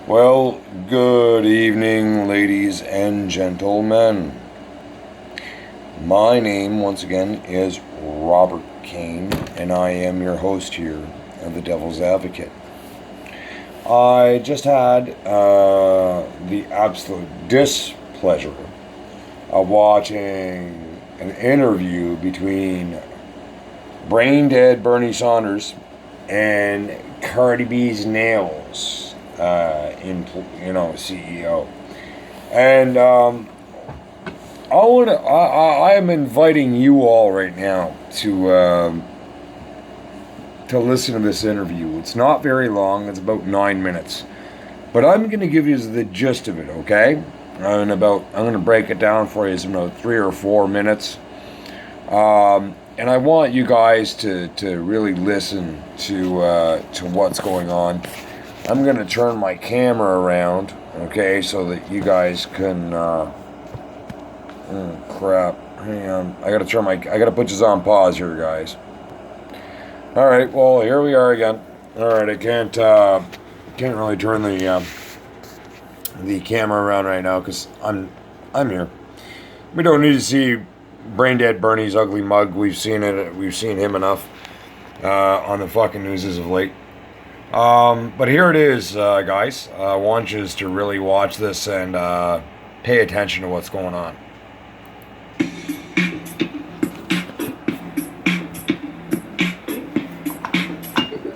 Well, good evening, ladies and gentlemen. My name, once again, is Robert Kane, and I am your host here of the Devil's Advocate. I just had the absolute displeasure of watching an interview between brain dead Bernie Sanders and Cardi B's nails. CEO. And I am inviting you all right now to listen to this interview. It's not very long. It's about 9 minutes, but I'm going to give you the gist of it. Okay, I'm going to break it down for you. It's about 3 or 4 minutes. And I want you guys to really listen to what's going on. I'm going to turn my camera around, okay, so that you guys can, crap, hang on, I got to put this on pause here, guys. Alright, well, here we are again. Alright, I can't really turn the camera around right now, because I'm here. We don't need to see brain dead Bernie's ugly mug. We've seen him enough, on the fucking news as of late. But here it is, guys. I want you to really watch this and pay attention to what's going on.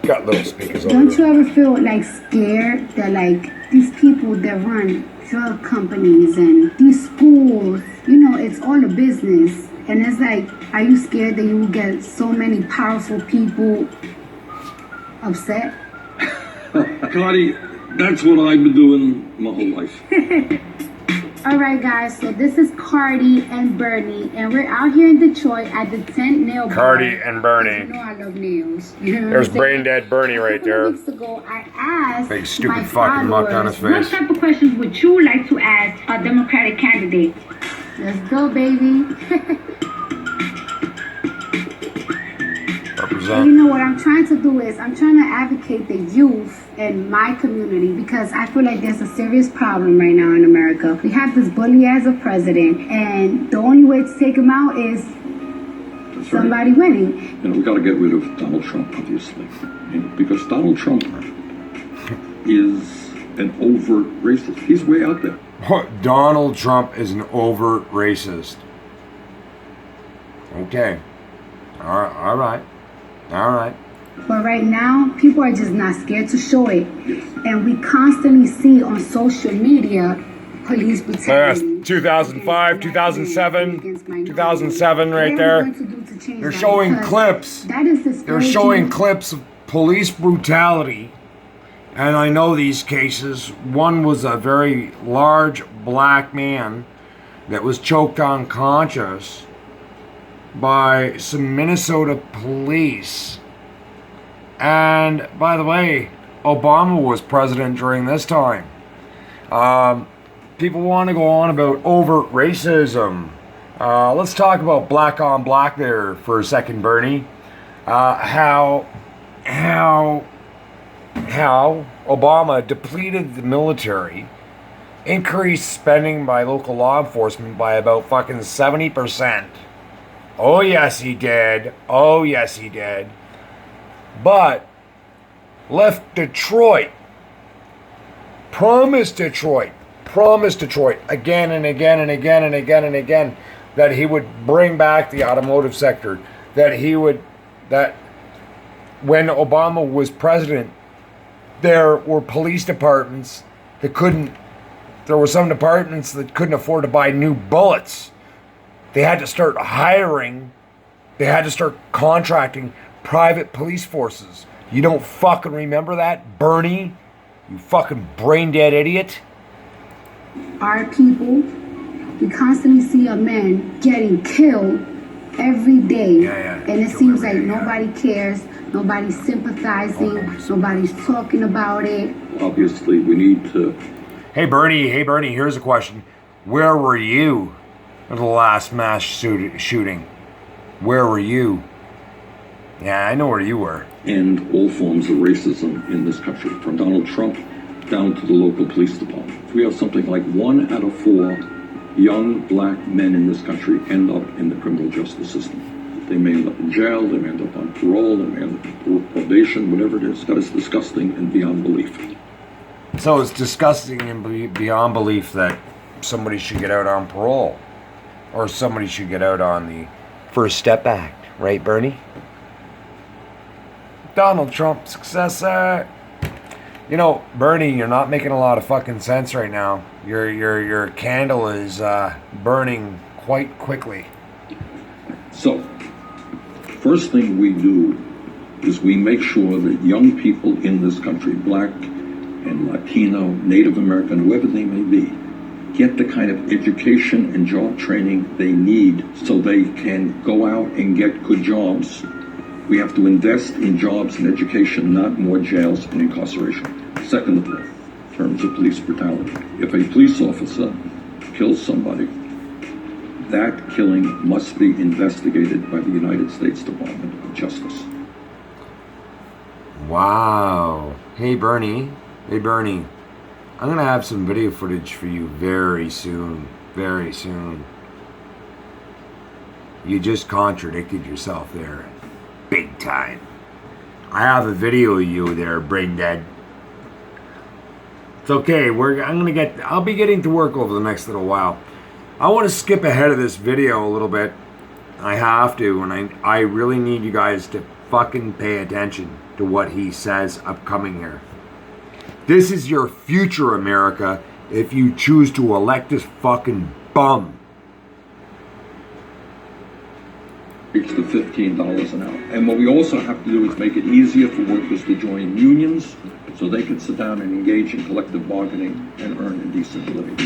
Got little speakers over Don't you ever feel like scared that like these people that run drug companies and these schools, it's all a business. And it's like, are you scared that you will get so many powerful people upset? Cardi, that's what I've been doing my whole life. All right, guys. So this is Cardi and Bernie, and we're out here in Detroit at the Tent Nail Bar. Cardi and Bernie. You know I love nails. You know There's brain dead Bernie right there. Weeks ago, I asked big stupid my fucking muck on his followers, face. what type of questions would you like to ask a Democratic candidate? Let's go, baby. Represent. You know what I'm trying to do is I'm trying to advocate the youth in my community because I feel like there's a serious problem right now in America. We have this bully as a president, and the only way to take him out is somebody winning. We got to get rid of Donald Trump, obviously, because Donald Trump is an overt racist. He's way out there. Donald Trump is an overt racist. Okay. All right. But right now, people are just not scared to show it. And we constantly see on social media police brutality. 2005, 2007, 2007 right there. They're showing clips. They're showing clips of police brutality. And I know these cases. One was a very large black man that was choked unconscious by some Minnesota police. And by the way, Obama was president during this time. People want to go on about overt racism. Let's talk about black on black there for a second, Bernie. How Obama depleted the military, increased spending by local law enforcement by about fucking 70%. Oh yes he did. But left Detroit, promised Detroit again and again that he would bring back the automotive sector, that when Obama was president, there were police departments that there were some departments that couldn't afford to buy new bullets. They had to start contracting private police forces. You don't fucking remember that, Bernie? You fucking brain dead idiot. Our people, we constantly see a man getting killed every day. And it seems like nobody cares, nobody's sympathizing, nobody's talking about it. Obviously, we need to... Hey Bernie, here's a question. Where were you at the last mass shooting? Where were you? Yeah, I know where you were. End all forms of racism in this country, from Donald Trump down to the local police department. We have something like 1 out of 4 young black men in this country end up in the criminal justice system. They may end up in jail, they may end up on parole, they may end up on probation, whatever it is. That is disgusting and beyond belief. So it's disgusting and beyond belief that somebody should get out on parole. Or somebody should get out on the First Step Act. Right, Bernie? Donald Trump, successor. You know, Bernie, you're not making a lot of fucking sense right now. Your candle is burning quite quickly. So, first thing we do is we make sure that young people in this country, black and Latino, Native American, whoever they may be, get the kind of education and job training they need so they can go out and get good jobs. We have to invest in jobs and education, not more jails and incarceration. Second of all, in terms of police brutality, if a police officer kills somebody, that killing must be investigated by the United States Department of Justice. Wow. Hey, Bernie. I'm going to have some video footage for you very soon. Very soon. You just contradicted yourself there. Big time. I have a video of you there, brain dead. It's okay. I'll be getting to work over the next little while. I want to skip ahead of this video a little bit. I have to, and I really need you guys to fucking pay attention to what he says upcoming here. This is your future, America, if you choose to elect this fucking bum. Reach the $15 an hour. And what we also have to do is make it easier for workers to join unions so they can sit down and engage in collective bargaining and earn a decent living.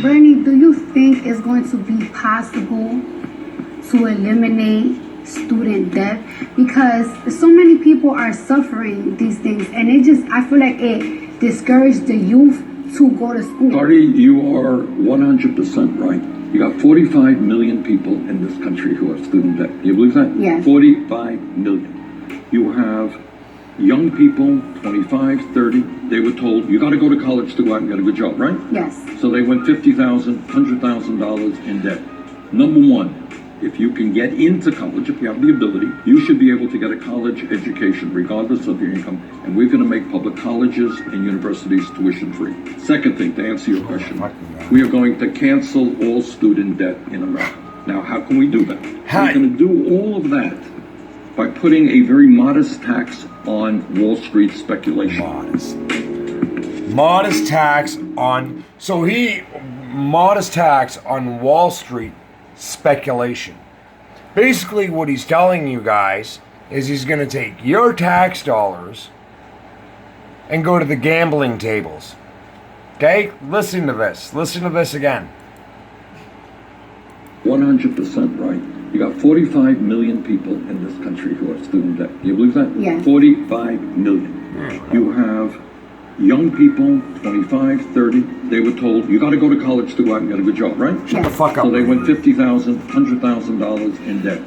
Bernie, do you think it's going to be possible to eliminate student debt? Because so many people are suffering these things, and I feel like it discourages the youth to go to school. Cardi, you are 100% right. You got 45 million people in this country who have student debt. Do you believe that? Yes. 45 million. You have young people, 25, 30, they were told, you got to go to college to go out and get a good job, right? Yes. So they went $50,000, $100,000 in debt. Number one, if you can get into college, if you have the ability, you should be able to get a college education regardless of your income. And we're going to make public colleges and universities tuition free. Second thing, to answer your question, we are going to cancel all student debt in America. Now, how can we do that? We're going to do all of that by putting a very modest tax on Wall Street speculation. Modest tax on Wall Street speculation. Basically, what he's telling you guys is he's going to take your tax dollars and go to the gambling tables. Okay? Listen to this. Listen to this again. 100% right. You got 45 million people in this country who have student debt. Do you believe that? Yes. 45 million. You have young people, 25, 30, they were told, you got to go to college to go out and get a good job, right? Shut the fuck up. So they went $50,000, $100,000 in debt.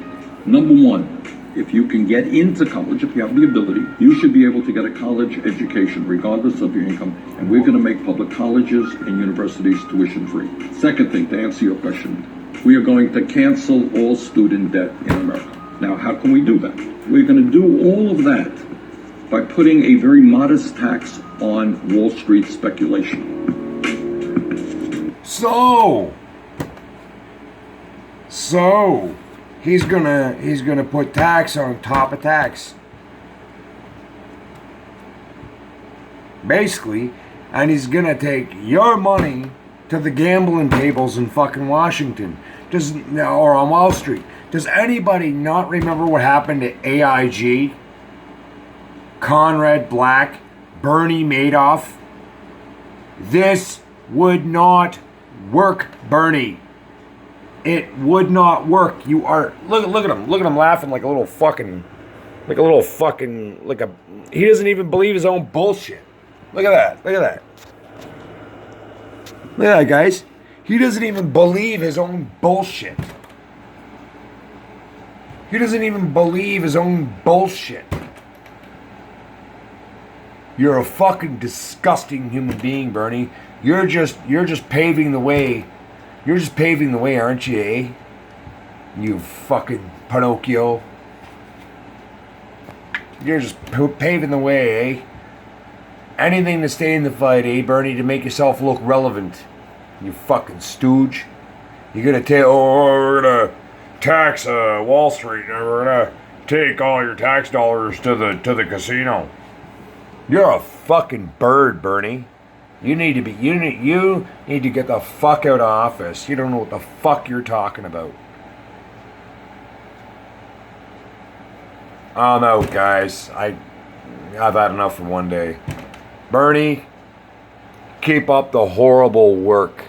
Number one, if you can get into college, if you have the ability, you should be able to get a college education regardless of your income. And we're going to make public colleges and universities tuition free. Second thing, to answer your question, we are going to cancel all student debt in America. Now, how can we do that? We're going to do all of that by putting a very modest tax on Wall Street speculation. So he's gonna put tax on top of tax. Basically, and he's gonna take your money to the gambling tables in fucking Washington. Or on Wall Street. Does anybody not remember what happened to AIG? Conrad Black, Bernie Madoff. This would not work, Bernie. It would not work. You are look at him. Look at him laughing like a little fucking he doesn't even believe his own bullshit. Look at that. Look at that. Look at that, guys. He doesn't even believe his own bullshit. He doesn't even believe his own bullshit. You're a fucking disgusting human being, Bernie. You're just paving the way. You're just paving the way, aren't you, eh? You fucking Pinocchio. You're just paving the way, eh? Anything to stay in the fight, eh, Bernie, to make yourself look relevant. You fucking stooge. You're gonna we're gonna tax Wall Street, and we're gonna take all your tax dollars to the casino. You're a fucking bird, Bernie. You need to get the fuck out of office. You don't know what the fuck you're talking about. I'm out, guys. I've had enough for one day. Bernie, keep up the horrible work.